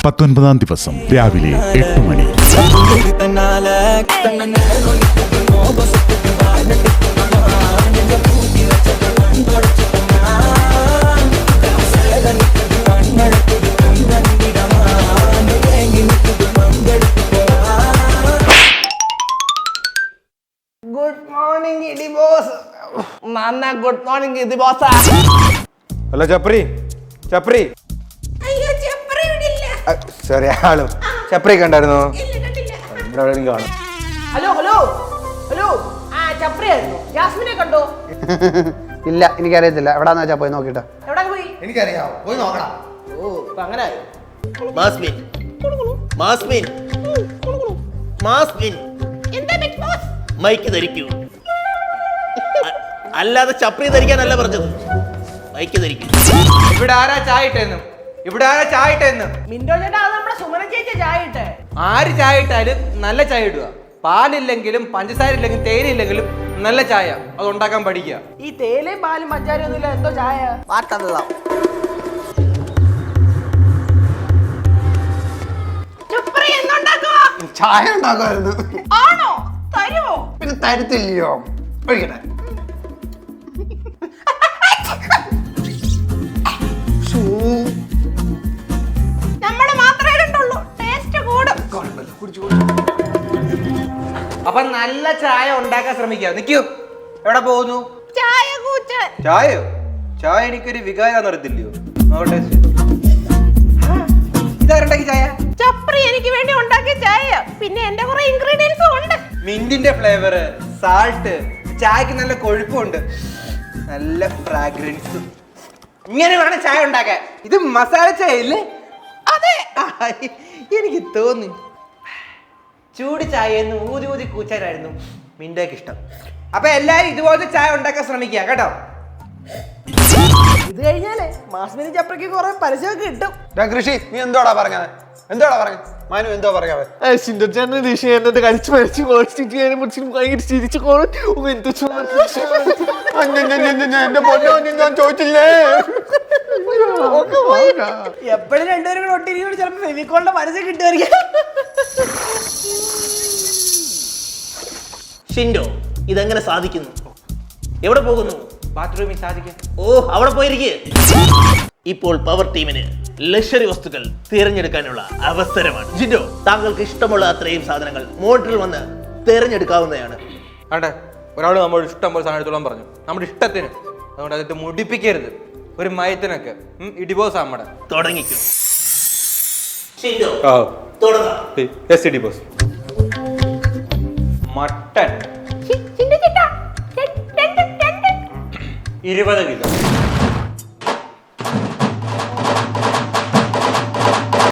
19-ാം ദിവസം രാവിലെ 8 മണി. Good morning ഇടി ബോസ്. നാന്ന ഗുഡ് മോർണിംഗ് ഇടി ബോസ്. ഹലോ ചപ്രി, ചപ്രി. അയ്യോ ചപ്രി വിടില്ല. സോറി, ആളും ചപ്രി കണ്ടായിരുന്നോ? കണ്ടില്ല. കാണും. ഹലോ ഹലോ ഹലോ, ആ ചപ്രി ആയിരുന്നു. ജാസ്മിനെ കണ്ടോ? ഇല്ല, എനിക്കറിയത്തില്ല. എവിടാന്ന് വെച്ചാ പോയി നോക്കിട്ടോ. എവിടെ പോയി? എനിക്കറിയാം, പോയി നോക്കണം. ഓ ഇപ്പൊ അങ്ങനെ മാസ്മിൻ, മാസ്മിൻ, മാസ്മിൻ. എന്താ ബിഗ് ബോസ്? മൈക്ക് ധരിക്കൂ. അല്ലാതെ ചപ്രി ധരിക്കാനല്ല പറഞ്ഞത്, മൈക്ക് ധരിക്കൂ. ഇവിടെ ആരാ ചായ ഇട്ടെന്നും? ഇവിടെ ആരാ ചായ ഇട്ടെന്നും? മിന്റോ ചേട്ടാ, അത് നമ്മുടെ സുമന ചേച്ചി ചായ ഇട്ടേ. ആര് ചായ ഇട്ടാലും നല്ല ചായ ഇടുക. പാലില്ലെങ്കിലും പഞ്ചസാര ഇല്ലെങ്കിലും തേയിലില്ലെങ്കിലും നല്ല ചായ അത് ഉണ്ടാക്കാൻ പഠിക്കുക. ഈ തേയിലയും പാലും പഞ്ചാരയും ഒന്നുമില്ല, എന്തോ ചായ ചപ്രി എന്തുണ്ടാക്കുവാ? ചായ ഉണ്ടാക്കുമായിരുന്നു. ആണോ? തരുമോ? പിന്നെ തരത്തില്ലയോ? ഒഴിക്കട്ടെ. നമ്മുടെ മാത്രമേ കണ്ടുള്ളൂ. ടേസ്റ്റ് കൂടും. അപ്പൊ നല്ല ചായ ഉണ്ടാക്കാൻ ശ്രമിക്കുക. നിക്കൂ, എവിടെ പോകുന്നു? ചായ കൂച്ചാൻ. ചായയോ? ചായ എനിക്കൊരു വികാരം അറിയത്തില്ലയോ? നോക്കട്ടെ. ഇതാരുണ്ടാക്കി ചായ? ചപ്രി എനിക്ക് വേണ്ടി ഉണ്ടാക്കിയ ചായ. പിന്നെ എന്റെ കുറെ ഇൻഗ്രീഡിയൻസും ഉണ്ട്. മിന്റിന്റെ ഫ്ലേവർ, സാൾട്ട്, ചായക്ക് നല്ല കൊഴുപ്പുണ്ട്, നല്ല ഫ്രാഗ്രൻസ്. ഇങ്ങനെ വേണം ചായ ഉണ്ടാക്കാൻ. ഇത് മസാല ചായ അല്ലേ? അതെ. എനിക്ക് തോന്നി ചൂട് ചായന്ന് ഊതി ഊതി കൂച്ചാനായിരുന്നു മിന്റേക്ക് ഇഷ്ടം. അപ്പൊ എല്ലാരും ഇതുപോലത്തെ ചായ ഉണ്ടാക്കാൻ ശ്രമിക്കുക കേട്ടോ. ഇത് കഴിഞ്ഞാലേ മാസ്മിനും ചപ്രയ്ക്ക് കുറെ പരസ്യമൊക്കെ കിട്ടും. കൃഷി, നീ എന്തോടാ പറഞ്ഞത്? എന്തോടാ പറഞ്ഞത്? മനു എന്തോ പറയാ? എന്റെ പൊന്നോ, ഞാൻ ചോദിച്ചില്ലേ? എപ്പോഴും രണ്ടുപേരും കൂടെ ഒട്ടിരിക്കുമ്പോൾ ചിലപ്പോ ഫെവിക്കോളിന്റെ പരസ്യം കിട്ടുമായിരിക്കും. ഷിൻഡോ, ഇതെങ്ങനെ സാധിക്കുന്നു? എവിടെ പോകുന്നു? ബാത്റൂമിൽ സാധിക്കും. ഓ, അവിടെ പോയിരിക്കേ. ഇപ്പോൾ പവർ ടീമിന് ലക്ഷറി വസ്തുക്കൾ തിരഞ്ഞെടുക്കാനുള്ള അവസരമാണ്. ജിൻഡോ, താങ്കൾക്ക് ഇഷ്ടമുള്ള അത്രയും സാധനങ്ങൾ മോട്ടറിൽ വന്ന് തിരഞ്ഞെടുക്കാവുന്നതാണ്. ആണ്ടെ, ഒരാൾ നമ്മൾ ഇഷ്ടം പോലെ സാധനം എടുത്തോളാൻ പറഞ്ഞു, നമ്മുടെ ഇഷ്ടത്തിന്. അതുകൊണ്ട് അതിട്ട് മുടിപ്പിക്കരുത്. ഒരു മയത്തിനൊക്കെ ഇടിബോസ് നമ്മുടെ തുടങ്ങിക്കോ. ഷിൻഡോ, ആ തുടങ്ങാം. ഇടിബോസ്. മട്ടൻ ചിന്ത ചിട്ട. 20 കിലോ.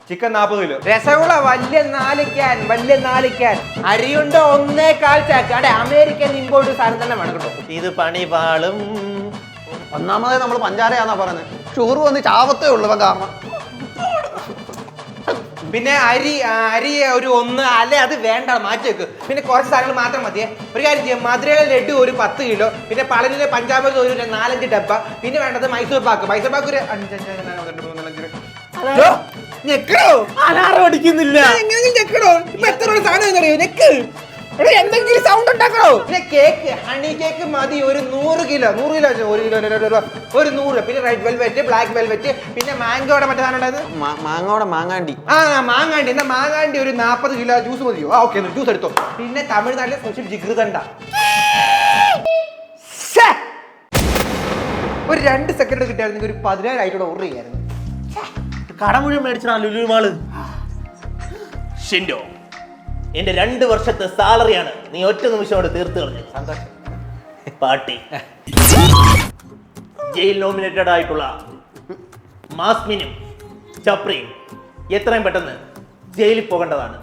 Chicken 40 kilo. രസഗുള വലിയ 4 ക്യാൻ, വലിയ 4 ക്യാൻ. അരിയുണ്ട 1.25 ചാക്ക്. അടെ അമേരിക്കൻ ഇമ്പോർട്ട് സാധനം തന്നെ വേണം കേട്ടോ. ഇത് പണി പാളും. ഒന്നാമത് നമ്മൾ പഞ്ചാരയാന്നാ പറയുന്നത്. ഷുഗർ വന്ന് ചാവത്തേ ഉള്ളു കാരണം. പിന്നെ അരി ഒരു 1 അല്ലെ, അത് വേണ്ട, മാറ്റി വെക്ക്. പിന്നെ കുറച്ച് സാധനങ്ങൾ മാത്രം മതിയേ. ഒരു കാര്യം ചെയ്യാം, മധുരയിലെ ലഡു ഒരു 10 കിലോ, പിന്നെ പളനിലെ പഞ്ചാബ് ഒരു 4-5 ഡബ്ബ, പിന്നെ വേണ്ടത് മൈസൂർ പാക്ക്. മൈസൂർ പാക്ക് ഒരു 5 ഞെക്കടോ. അലാറം അടിക്കുന്നില്ല. ഞെക്കടോ. ഇപ്പൊ എത്ര സാധനം അറിയോ? നെക്ക് എന്തെങ്കിലും സൗണ്ട് ഉണ്ടാക്കണോ? പിന്നെ കേക്ക്, ഹണി കേക്ക് മതി ഒരു 100 കിലോ. 100 കിലോ, 1 കിലോ, ഒരു 100. പിന്നെ റെഡ് വെൽവെറ്റ്, ബ്ലാക്ക് വെൽവെറ്റ്, പിന്നെ മാംഗോടെ മറ്റേ സാധനം ഉണ്ടായത് മാങ്ങാണ്ടി. മാങ്ങാണ്ടി. എന്നാ മാങ്ങാണ്ടി ഒരു 40 കിലോ ജ്യൂസ് മതിയോ? ആ ഓക്കെ, ജ്യൂസ് എടുത്തോ. പിന്നെ തമിഴ്നാട്ടിലെ സ്പെഷ്യൽ ജിഗൃതണ്ട. ഒരു 2 സെക്കൻഡ് കിട്ടിയായിരുന്നു ഒരു 10,000 ആയിട്ടോടെ ഓർഡർ ചെയ്യായിരുന്നു. കട മുഴുവൻ മേടിച്ചാ ലുലു മാള്. ഷിൻഡോ, എന്റെ 2 വർഷത്തെ സാലറിയാണ് നീ ഒറ്റ നിമിഷം കൊണ്ട് തീർത്ത് കളഞ്ഞത്. സന്തോഷം. പാർട്ടി ജയിൽ നോമിനേറ്റഡ് ആയിട്ടുള്ള മാസ്മിനും ചപ്രിയും എത്രയും പെട്ടെന്ന് ജയിലിൽ പോകേണ്ടതാണ്.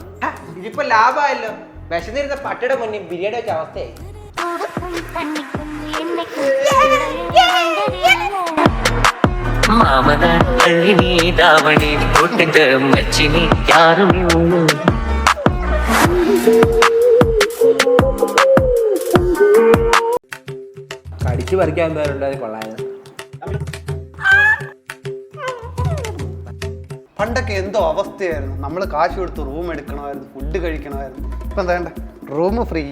ഇതിപ്പോ ലാഭമായല്ലോ. വിശന്നിരുന്ന പട്ടിയുടെ മുന്നിൽ ബിരിയാണി വെച്ച അവസ്ഥയായി. കടിച്ചു പറിക്കാൻ എന്തായാലും കൊള്ളായിരുന്നു. പണ്ടൊക്കെ എന്തോ അവസ്ഥയായിരുന്നു. നമ്മൾ കാശ് കൊടുത്ത് റൂം എടുക്കണമായിരുന്നു, ഫുഡ് കഴിക്കണമായിരുന്നു. ഇപ്പം എന്താ room free,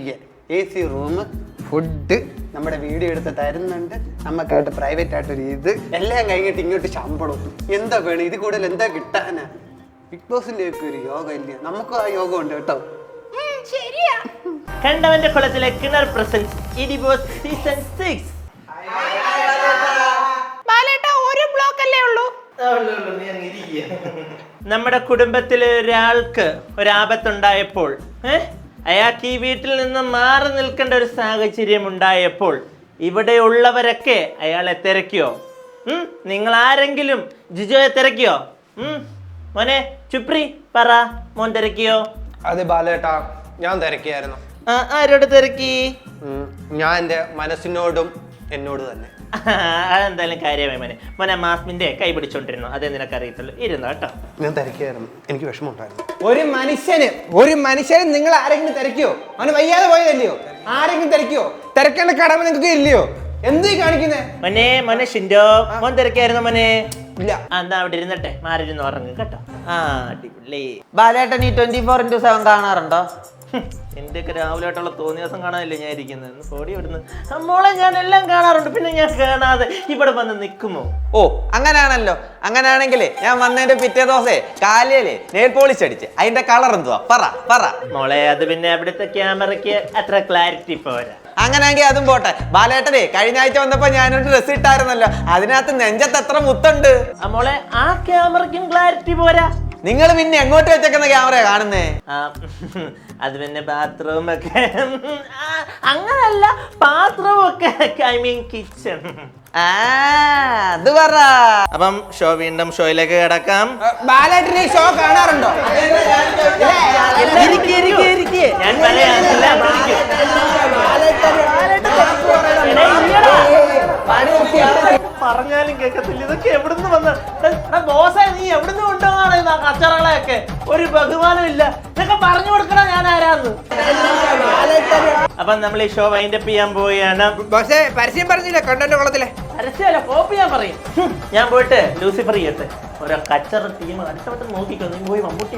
AC room, food നമ്മുടെ വീഡിയോ എടുത്ത് തരുന്നുണ്ട്, നമുക്കായിട്ട് പ്രൈവറ്റ് ആയിട്ടൊരു ഇത് എല്ലാം കഴിഞ്ഞിട്ട് ഇങ്ങോട്ട് ശമ്പളം. എന്താ വേണം ഇത് കൂടുതൽ എന്താ കിട്ടാനാ? ബിഗ് ബോസിന്റെ ഒക്കെ ഒരു യോഗം ഇല്ല, നമുക്കും ആ യോഗം ഉണ്ട് കേട്ടോ. ശരിയാ. കണ്ടവന്റെ കുളത്തിലെ കിണർ പ്രസൻസ് ഇഡിബോസ് സീസൺ 6. ബാലേട്ടാ ഒരു ബ്ലോക്ക് അല്ലേ ഉള്ളൂ. നമ്മുടെ കുടുംബത്തിലെ ഒരാൾക്ക് ഒരാപത്തുണ്ടായപ്പോൾ അയാൾക്ക് ഈ വീട്ടിൽ നിന്ന് മാറി നിൽക്കേണ്ട ഒരു സാഹചര്യം ഉണ്ടായപ്പോൾ ഇവിടെയുള്ളവരൊക്കെ അയാളെ തിരക്കിയോ? നിങ്ങൾ ആരെങ്കിലും ജിജോയെ തിരക്കിയോ? മോനെ ചുപ്രി പറ, മോൻ തിരക്കിയോ? അത് ബാലേട്ടാ ഞാൻ തിരക്കിയായിരുന്നു. ആരോട് തിരക്കി? ഞാൻ എൻ്റെ മനസ്സിനോടും എന്നോട് തന്നെ. അതെന്തായാലും കാര്യമായി മോനെ. മോനെ മാസ്മിന്റെ കൈ പിടിച്ചോണ്ടിരുന്നു, അതേ നിനക്ക് അറിയത്തുള്ളൂ. ഇരുന്നോ കേട്ടോ. ഞാൻ തിരക്കിയായിരുന്നു, എനിക്ക് വിഷമമുണ്ടായിരുന്നു. ഒരു മനുഷ്യന് നിങ്ങൾ ആരെങ്കിലും തിരക്കിയോ? അവന് വയ്യാതെ പോയതല്ലയോ? ആരെങ്കിലും തിരക്കിയോ? തിരക്കേണ്ട കടമ നിങ്ങൾക്ക് ഇല്ലയോ? എന്തീ കാണിക്കുന്നേ? മോനെ ഷിൻഡോ, മോൻ തിരക്കായിരുന്നു മോനെ? ഇല്ല. എന്താ അവിടെ ഇരുന്നട്ടെ, മാറിയിരുന്ന് ഉറങ്ങും കേട്ടോ. അടിപൊളി. ബാലേട്ടൻ ഈ 24x7 കാണാറുണ്ടോ? എന്റെയൊക്കെ രാവിലെയായിട്ടുള്ള തോന്നിയ ദിവസം കാണാനല്ലേ ഞാൻ ഇരിക്കുന്നത്. പൊടി ഇവിടുന്ന് മോളെ ഞാൻ എല്ലാം കാണാറുണ്ട്, പിന്നെ ഞാൻ കാണാതെ ഇവിടെ വന്ന് നിൽക്കുമോ? ഓ അങ്ങനെയാണല്ലോ. അങ്ങനെയാണെങ്കിലേ ഞാൻ വന്നതിന്റെ പിറ്റേ ദിവസേ കാലിയല്ലേ നെയിൽ പോളിഷ് അടിച്ച് അതിന്റെ കളർ എന്തുവാ പറ. മോളെ അത് പിന്നെ അവിടുത്തെ ക്യാമറയ്ക്ക് അത്ര ക്ലാരിറ്റി പോരാ. അങ്ങനെയാണെങ്കിൽ അതും പോട്ടെ. ബാലേട്ടനെ കഴിഞ്ഞ ആഴ്ച വന്നപ്പോ ഞാനൊരു ഡ്രസ് ഇട്ടായിരുന്നല്ലോ, അതിനകത്ത് നെഞ്ചത്ത് എത്ര മുത്തുണ്ട്. മോളെ ആ ക്യാമറയ്ക്കും ക്ലാരിറ്റി പോരാ. നിങ്ങൾ പിന്നെ എങ്ങോട്ട് വെച്ചേക്കുന്ന ക്യാമറയാ കാണുന്നേ? അത് പിന്നെ ബാത്റൂം ഒക്കെ അങ്ങനല്ല, ബാത്റൂം ഒക്കെ ഐ മീൻ കിച്ചൺ. അത് പറ. അപ്പം വീണ്ടും ഷോയിലേക്ക് കിടക്കാം. ബാലേട്ടൻ ഈ ഷോ കാണാറുണ്ടോ? ഞാൻ പറയാം. പറഞ്ഞാലും കേൾക്കത്തില്ല. ഇതൊക്കെ എവിടുന്ന് വന്ന ബോസേ, നീ എവിടുന്ന് കൊണ്ടുപോകാണ് കച്ചറകളെയൊക്കെ? ഒരു ബഹുമാനം ഇല്ല. ഇതൊക്കെ പറഞ്ഞു കൊടുക്കണ ഞാൻ ആരാന്ന്. അപ്പൊ നമ്മൾ ഈ ഷോ വൈൻഡപ്പ് ചെയ്യാൻ പോവുകയാണ്. പക്ഷേ പരസ്യം പറഞ്ഞില്ല കണ്ടന്റ് കുളത്തിലെ പരസ്യമല്ല, കോപ്പി ഞാൻ പറയും. ഞാൻ പോയിട്ട് ലൂസിഫർ ചെയ്യട്ടെ. ഓരോ കച്ചറ ടീം അടുത്തവട്ടം നോക്കിക്കോ. നീ പോയി മമ്മൂട്ടി